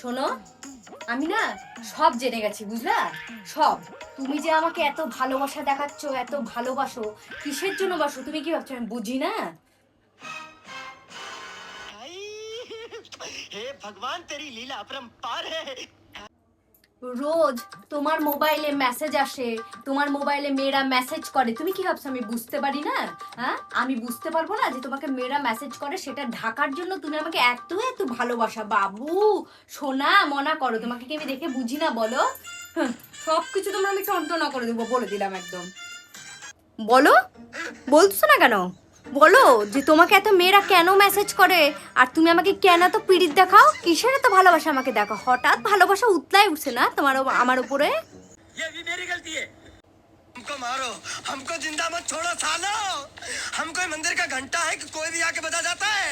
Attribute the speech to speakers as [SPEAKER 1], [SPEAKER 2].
[SPEAKER 1] শোনো, আমি না সব জেনে গেছি, বুঝলা? সব। তুমি যে আমাকে এত ভালোবাসা দেখাচ্ছ, এত ভালোবাসো, কিসের জন্য বাসো তুমি কি ভাবছো আমি বুঝি না?
[SPEAKER 2] हे भगवान तेरी लीला अपरंपार है।
[SPEAKER 1] রোজ তোমার মোবাইলে মেসেজ আসে, তোমার মোবাইলে মেয়েরা মেসেজ করে, তুমি কি ভাবছো আমি বুঝতে পারি না? হ্যাঁ, আমি বুঝতে পারবো না যে তোমাকে মেয়েরা মেসেজ করে? সেটা ঢাকার জন্য তুমি আমাকে এত এত ভালোবাসা, বাবু সোনা মনা করো, তোমাকে কি আমি দেখে বুঝি না বলো? সব কিছু তোমরা আমি টনটনা করে দেবো, বলে দিলাম একদম। বলো, বলছো না কেন? বলো যে তোমাকে এত মেয়েরা কেন মেসেজ করে, আর তুমি আমাকে কেন এত পীড়িত দেখাও, কিসের এত ভালোবাসা আমাকে দেখো? হঠাৎ ভালোবাসা উতলায় উঠছে না তোমার আমার উপরে?
[SPEAKER 2] ये भी मेरी गलती है। हमको मारो, हमको जिंदा मत छोड़ो सालो। हम कोई मंदिर का घंटा है कि कोई भी आके बजा जाता है।